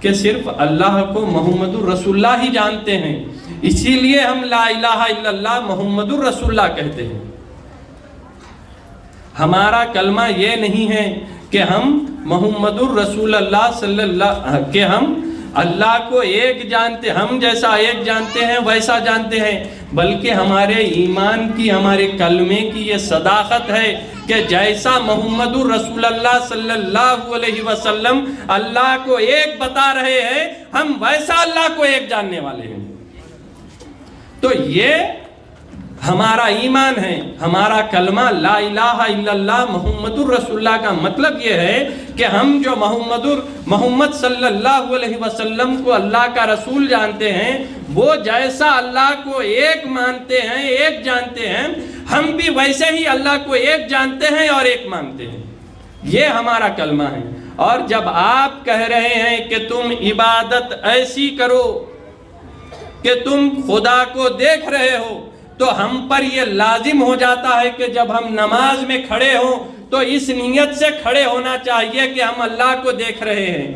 کہ صرف اللہ کو محمد الرسول اللہ ہی جانتے ہیں، اسی لیے ہم لا الہ الا اللہ محمد الرسول اللہ کہتے ہیں۔ ہمارا کلمہ یہ نہیں ہے کہ ہم محمد الرسول اللہ صلی اللہ کہ ہم اللہ کو ایک جانتے، ہم جیسا ایک جانتے ہیں ویسا جانتے ہیں، بلکہ ہمارے ایمان کی، ہمارے کلمے کی یہ صداقت ہے کہ جیسا محمد الرسول اللہ صلی اللہ علیہ وسلم اللہ کو ایک بتا رہے ہیں، ہم ویسا اللہ کو ایک جاننے والے ہیں۔ تو یہ ہمارا ایمان ہے، ہمارا کلمہ لا الہ الا اللہ محمد الرسول اللہ کا مطلب یہ ہے کہ ہم جو محمد صلی اللہ علیہ وسلم کو اللہ کا رسول جانتے ہیں، وہ جیسا اللہ کو ایک مانتے ہیں، ایک جانتے ہیں، ہم بھی ویسے ہی اللہ کو ایک جانتے ہیں اور ایک مانتے ہیں۔ یہ ہمارا کلمہ ہے۔ اور جب آپ کہہ رہے ہیں کہ تم عبادت ایسی کرو کہ تم خدا کو دیکھ رہے ہو، تو ہم پر یہ لازم ہو جاتا ہے کہ جب ہم نماز میں کھڑے ہوں تو اس نیت سے کھڑے ہونا چاہیے کہ ہم اللہ کو دیکھ رہے ہیں۔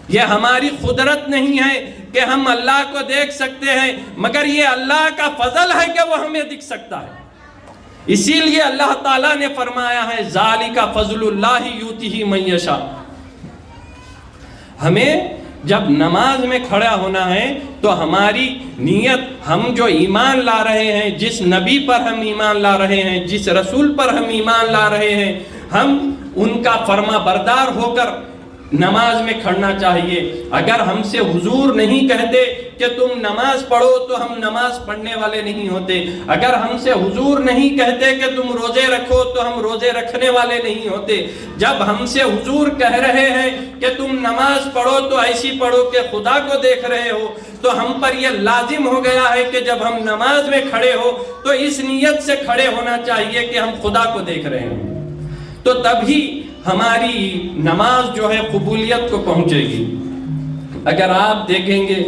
یہ ہماری قدرت نہیں ہے کہ ہم اللہ کو دیکھ سکتے ہیں، مگر یہ اللہ کا فضل ہے کہ وہ ہمیں دکھ سکتا ہے۔ اسی لیے اللہ تعالیٰ نے فرمایا ہے ذالک فضل اللہ یؤتیہ من یشاء۔ ہمیں جب نماز میں کھڑا ہونا ہے تو ہماری نیت، ہم جو ایمان لا رہے ہیں، جس نبی پر ہم ایمان لا رہے ہیں، جس رسول پر ہم ایمان لا رہے ہیں، ہم ان کا فرما بردار ہو کر نماز میں کھڑنا چاہیے۔ اگر ہم سے حضور نہیں کہتے کہ تم نماز پڑھو تو ہم نماز پڑھنے والے نہیں ہوتے۔ اگر ہم سے حضور نہیں کہتے کہ تم روزے رکھو تو ہم روزے رکھنے والے نہیں ہوتے۔ جب ہم سے حضور کہہ رہے ہیں کہ تم نماز پڑھو تو ایسی پڑھو کہ خدا کو دیکھ رہے ہو، تو ہم پر یہ لازم ہو گیا ہے کہ جب ہم نماز میں کھڑے ہو تو اس نیت سے کھڑے ہونا چاہیے کہ ہم خدا کو دیکھ رہے ہیں، تو تبھی ہماری نماز جو ہے قبولیت کو پہنچے گی۔ اگر آپ دیکھیں گے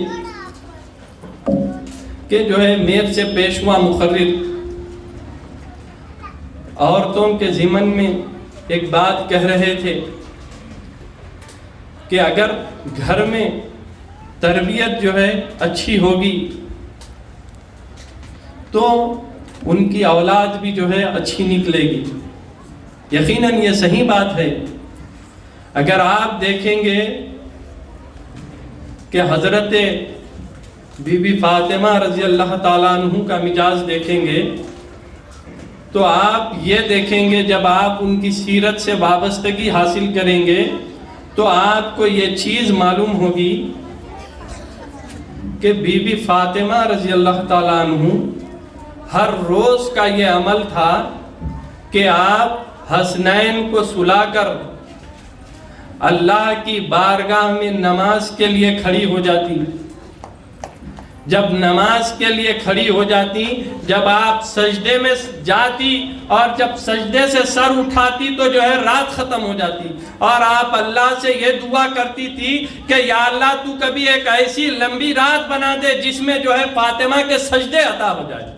کہ جو ہے میر سے پیشوا مقرر عورتوں کے ضمن میں ایک بات کہہ رہے تھے کہ اگر گھر میں تربیت جو ہے اچھی ہوگی تو ان کی اولاد بھی جو ہے اچھی نکلے گی۔ یقیناً یہ صحیح بات ہے۔ اگر آپ دیکھیں گے کہ حضرت بی بی فاطمہ رضی اللہ تعالیٰ عنہ کا مزاج دیکھیں گے تو آپ یہ دیکھیں گے، جب آپ ان کی سیرت سے وابستگی حاصل کریں گے تو آپ کو یہ چیز معلوم ہوگی کہ بی بی فاطمہ رضی اللہ تعالیٰ عنہ ہر روز کا یہ عمل تھا کہ آپ حسنین کو سلا کر اللہ کی بارگاہ میں نماز کے لیے کھڑی ہو جاتی۔ جب نماز کے لیے کھڑی ہو جاتی، جب آپ سجدے میں جاتی اور جب سجدے سے سر اٹھاتی تو جو ہے رات ختم ہو جاتی، اور آپ اللہ سے یہ دعا کرتی تھی کہ یا اللہ تو کبھی ایک ایسی لمبی رات بنا دے جس میں جو ہے فاطمہ کے سجدے عطا ہو جائے۔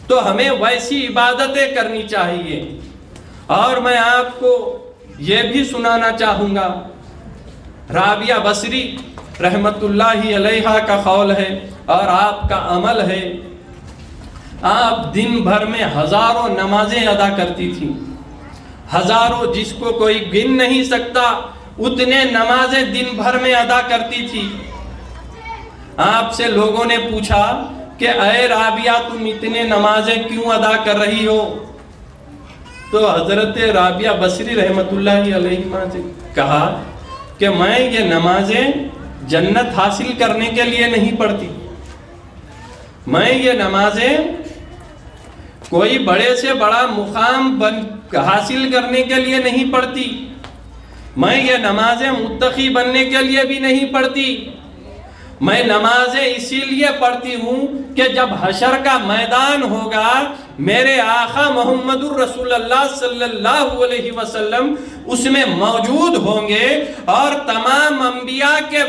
تو ہمیں ویسی عبادتیں کرنی چاہیے۔ اور میں آپ کو یہ بھی سنانا چاہوں گا، رابعہ بصری رحمت اللہ علیہا کا قول ہے اور آپ کا عمل ہے، آپ دن بھر میں ہزاروں نمازیں ادا کرتی تھیں، ہزاروں، جس کو کوئی گن نہیں سکتا اتنے نمازیں دن بھر میں ادا کرتی تھی۔ آپ سے لوگوں نے پوچھا کہ اے رابعہ تم اتنے نمازیں کیوں ادا کر رہی ہو؟ تو حضرت رابعہ بصری رحمت اللہ علیہ سے کہا کہ میں یہ نمازیں جنت حاصل کرنے کے لیے نہیں پڑھتی، میں یہ نمازیں کوئی بڑے سے بڑا مقام حاصل کرنے کے لیے نہیں پڑھتی، میں یہ نمازیں متقی بننے کے لیے بھی نہیں پڑھتی، میں نمازیں اسی لیے پڑھتی ہوں کہ جب حشر کا میدان ہوگا میرے آقا محمد الرسول اللہ صلی اللہ علیہ وسلم اس میں موجود ہوں گے اور تمام انبیاء کے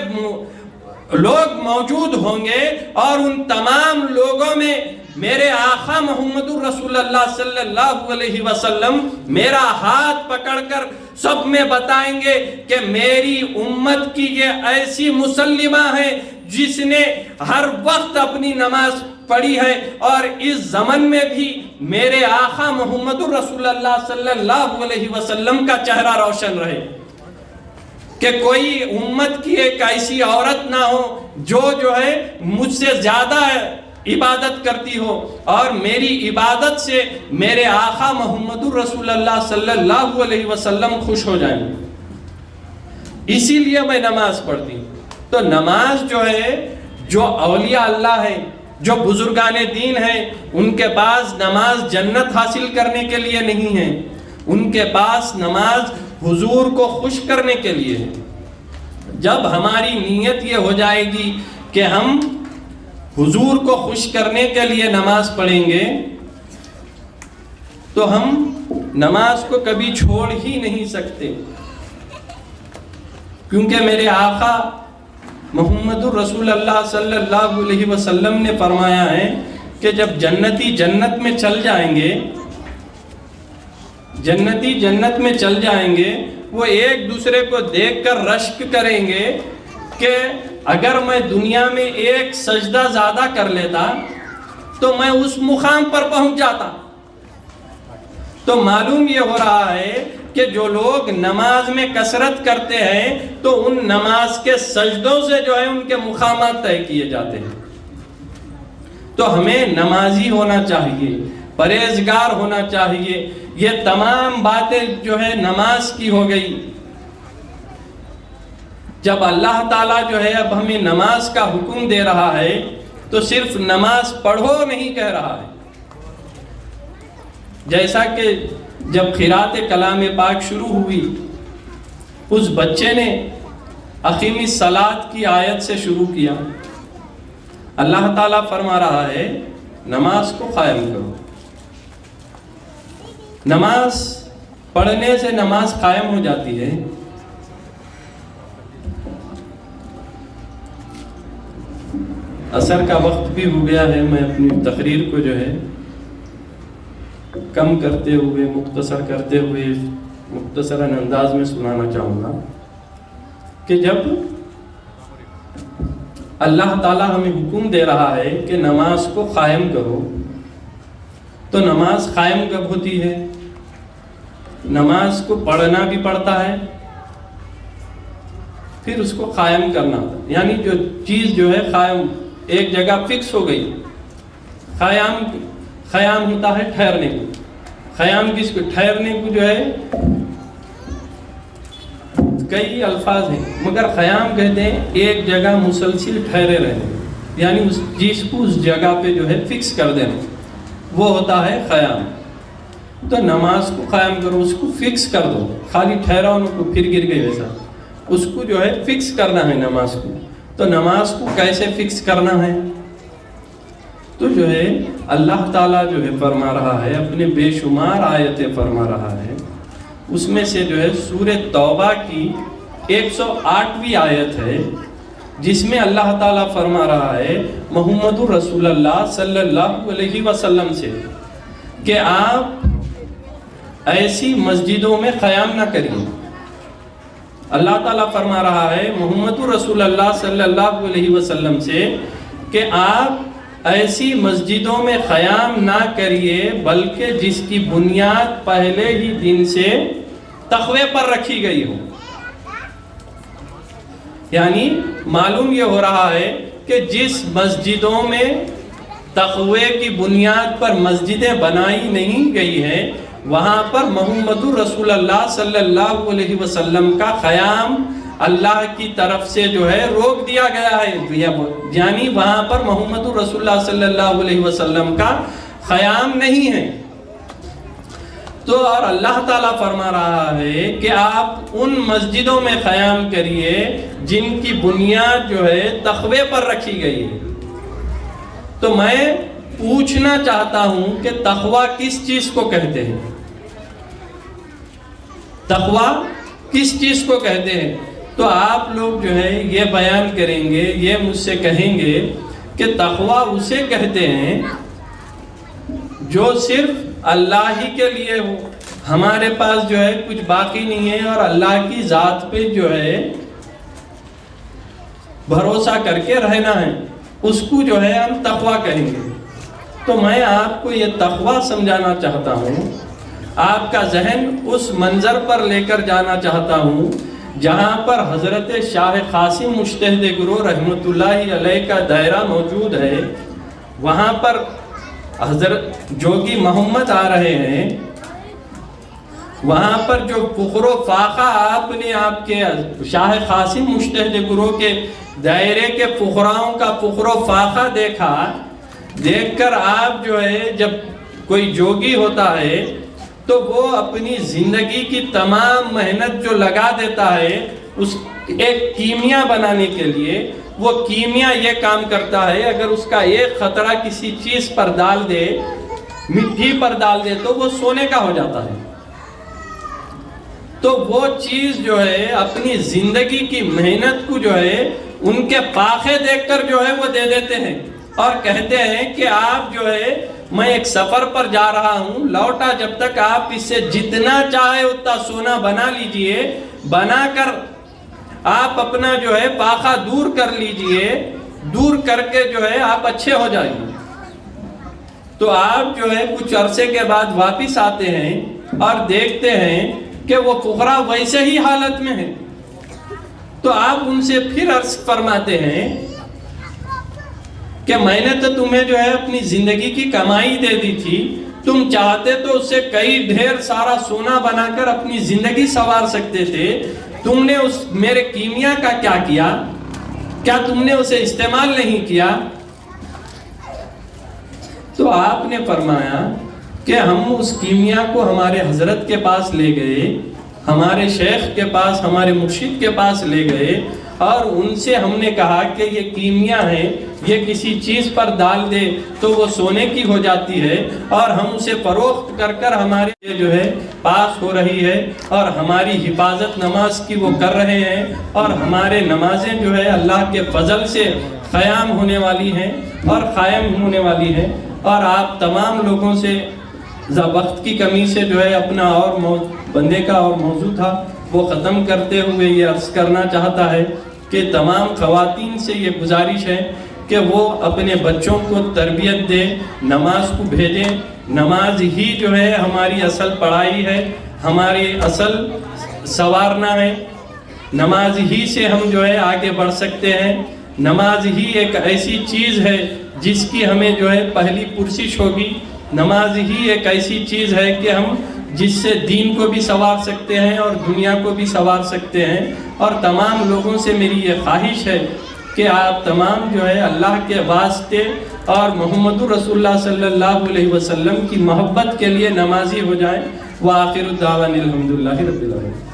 لوگ موجود ہوں گے، اور ان تمام لوگوں میں میرے آقا محمد الرسول اللہ صلی اللہ علیہ وسلم میرا ہاتھ پکڑ کر سب میں بتائیں گے کہ میری امت کی یہ ایسی مسلمہ ہے جس نے ہر وقت اپنی نماز پڑھی ہے، اور اس زمن میں بھی میرے آقا محمد الرسول اللہ صلی اللہ علیہ وسلم کا چہرہ روشن رہے، کہ کوئی امت کی ایک ایسی عورت نہ ہو جو ہے مجھ سے زیادہ عبادت کرتی ہو، اور میری عبادت سے میرے آقا محمد الرسول اللہ صلی اللہ علیہ وسلم خوش ہو جائیں، اسی لیے میں نماز پڑھتی ہوں۔ تو نماز جو ہے، جو اولیاء اللہ ہے، جو بزرگان دین ہیں، ان کے پاس نماز جنت حاصل کرنے کے لیے نہیں ہے، ان کے پاس نماز حضور کو خوش کرنے کے لیے ہے۔ جب ہماری نیت یہ ہو جائے گی کہ ہم حضور کو خوش کرنے کے لیے نماز پڑھیں گے تو ہم نماز کو کبھی چھوڑ ہی نہیں سکتے، کیونکہ میرے آقا محمد الرسول اللہ صلی اللہ علیہ وسلم نے فرمایا ہے کہ جب جنتی جنت میں چل جائیں گے، جنتی جنت میں چل جائیں گے، وہ ایک دوسرے کو دیکھ کر رشک کریں گے کہ اگر میں دنیا میں ایک سجدہ زیادہ کر لیتا تو میں اس مقام پر پہنچ جاتا۔ تو معلوم یہ ہو رہا ہے کہ جو لوگ نماز میں کثرت کرتے ہیں تو ان نماز کے سجدوں سے جو ہے ان کے مقامات طے کیے جاتے ہیں۔ تو ہمیں نمازی ہونا چاہیے، پرہیزگار ہونا چاہیے۔ یہ تمام باتیں جو ہے نماز کی ہو گئی۔ جب اللہ تعالیٰ جو ہے اب ہمیں نماز کا حکم دے رہا ہے تو صرف نماز پڑھو نہیں کہہ رہا ہے۔ جیسا کہ جب قرأت کلام پاک شروع ہوئی، اس بچے نے اقیم الصلاۃ کی آیت سے شروع کیا۔ اللہ تعالیٰ فرما رہا ہے نماز کو قائم کرو۔ نماز پڑھنے سے نماز قائم ہو جاتی ہے۔ عصر کا وقت بھی ہو گیا ہے، میں اپنی تقریر کو جو ہے کم کرتے ہوئے، مختصر کرتے ہوئے، مختصراً انداز میں سنانا چاہوں گا کہ جب اللہ تعالیٰ ہمیں حکم دے رہا ہے کہ نماز کو قائم کرو، تو نماز قائم کب ہوتی ہے؟ نماز کو پڑھنا بھی پڑتا ہے، پھر اس کو قائم کرنا ہوتا ہے۔ یعنی جو چیز جو ہے قائم ایک جگہ فکس ہو گئی، قیام ہوتا ہے ٹھہرنے کو۔ قیام کس کو؟ ٹھہرنے کو جو ہے کئی الفاظ ہیں، مگر قیام کہتے ہیں ایک جگہ مسلسل ٹھہرے رہنے، یعنی اس چیز کو اس جگہ پہ جو ہے فکس کر دینا، وہ ہوتا ہے قیام۔ تو نماز کو قائم کرو، اس کو فکس کر دو، خالی ٹھہراؤ کو پھر گر گئے ویسا، اس کو جو ہے فکس کرنا ہے نماز کو۔ تو نماز کو کیسے فکس کرنا ہے؟ تو جو ہے اللہ تعالیٰ جو ہے فرما رہا ہے، اپنے بے شمار آیتیں فرما رہا ہے، اس میں سے جو ہے سورہ توبہ کی 108ویں آیت ہے، جس میں اللہ تعالیٰ فرما رہا ہے محمد رسول اللہ صلی اللہ علیہ وسلم سے کہ آپ ایسی مسجدوں میں قیام نہ کریے۔ اللہ تعالیٰ فرما رہا ہے محمد رسول اللہ صلی اللہ علیہ وسلم سے کہ آپ ایسی مسجدوں میں قیام نہ کریے، بلکہ جس کی بنیاد پہلے ہی دن سے تقوی پر رکھی گئی ہو۔ یعنی معلوم یہ ہو رہا ہے کہ جس مسجدوں میں تقوی کی بنیاد پر مسجدیں بنائی نہیں گئی ہیں، وہاں پر محمد رسول اللہ صلی اللہ علیہ وسلم کا قیام اللہ کی طرف سے جو ہے روک دیا گیا ہے، یعنی وہاں پر محمد رسول اللہ صلی اللہ علیہ وسلم کا قیام نہیں ہے۔ تو اور اللہ تعالیٰ فرما رہا ہے کہ آپ ان مسجدوں میں قیام کریے جن کی بنیاد جو ہے تقوی پر رکھی گئی ہے۔ تو میں پوچھنا چاہتا ہوں کہ تقوی کس چیز کو کہتے ہیں؟ تقوی کس چیز کو کہتے ہیں؟ تو آپ لوگ جو ہے یہ بیان کریں گے، یہ مجھ سے کہیں گے کہ تقوی اسے کہتے ہیں جو صرف اللہ ہی کے لیے ہو، ہمارے پاس جو ہے کچھ باقی نہیں ہے اور اللہ کی ذات پہ جو ہے بھروسہ کر کے رہنا ہے، اس کو جو ہے ہم تقوی کہیں گے۔ تو میں آپ کو یہ تقوی سمجھانا چاہتا ہوں، آپ کا ذہن اس منظر پر لے کر جانا چاہتا ہوں جہاں پر حضرت شاہ قاسم مجتہد گرو رحمت اللہ علیہ کا دائرہ موجود ہے، وہاں پر حضرت جوگی محمد آ رہے ہیں، وہاں پر جو فخر و فاقہ آپ نے آپ کے شاہ قاسم مجتہد گرو کے دائرے کے فقراؤں کا فخر و فاقہ دیکھا، دیکھ کر آپ جو ہے جب کوئی جوگی ہوتا ہے تو وہ اپنی زندگی کی تمام محنت جو لگا دیتا ہے اس ایک کیمیا بنانے کے لیے، وہ کیمیا یہ کام کرتا ہے اگر اس کا ایک خطرہ کسی چیز پر ڈال دے، مٹی پر ڈال دے تو وہ سونے کا ہو جاتا ہے۔ تو وہ چیز جو ہے اپنی زندگی کی محنت کو جو ہے ان کے فاقے دیکھ کر جو ہے وہ دے دیتے ہیں اور کہتے ہیں کہ آپ جو ہے میں ایک سفر پر جا رہا ہوں، لوٹا جب تک آپ اس سے جتنا چاہے اتنا سونا بنا لیجئے، بنا کر آپ اپنا جو ہے فاقہ دور کر لیجئے، دور کر کے جو ہے آپ اچھے ہو جائیں گے۔ تو آپ جو ہے کچھ عرصے کے بعد واپس آتے ہیں اور دیکھتے ہیں کہ وہ فقراء ویسے ہی حالت میں ہیں، تو آپ ان سے پھر عرض فرماتے ہیں کہ میں نے تو تمہیں جو ہے اپنی زندگی کی کمائی دے دی تھی، تم چاہتے تو اس سے کئی ڈھیر سارا سونا بنا کر اپنی زندگی سنوار سکتے تھے، تم نے اس میرے کیمیا کا کیا کیا؟ کیا تم نے اسے استعمال نہیں کیا؟ تو آپ نے فرمایا کہ ہم اس کیمیا کو ہمارے حضرت کے پاس لے گئے، ہمارے شیخ کے پاس، ہمارے مرشد کے پاس لے گئے، اور ان سے ہم نے کہا کہ یہ کیمیا ہے، یہ کسی چیز پر ڈال دے تو وہ سونے کی ہو جاتی ہے، اور ہم اسے فروخت کر کر ہمارے جو ہے پاس ہو رہی ہے، اور ہماری حفاظت نماز کی وہ کر رہے ہیں، اور ہمارے نمازیں جو ہے اللہ کے فضل سے قیام ہونے والی ہیں اور قائم ہونے والی ہیں، اور آپ تمام لوگوں سے وقت کی کمی سے جو ہے اپنا اور بندے کا اور موضوع تھا وہ ختم کرتے ہوئے یہ عرض کرنا چاہتا ہے کہ تمام خواتین سے یہ گزارش ہے کہ وہ اپنے بچوں کو تربیت دیں، نماز کو بھیجیں، نماز ہی جو ہے ہماری اصل پڑھائی ہے، ہماری اصل سنوارنا ہے، نماز ہی سے ہم جو ہے آگے بڑھ سکتے ہیں، نماز ہی ایک ایسی چیز ہے جس کی ہمیں جو ہے پہلی پرسش ہوگی، نماز ہی ایک ایسی چیز ہے کہ ہم جس سے دین کو بھی سنوار سکتے ہیں اور دنیا کو بھی سنوار سکتے ہیں، اور تمام لوگوں سے میری یہ خواہش ہے کہ آپ تمام جو ہے اللہ کے واسطے اور محمد رسول اللہ صلی اللہ علیہ وسلم کی محبت کے لیے نمازی ہو جائیں۔ وآخر الدعوانا الحمدللہ رب العالمین۔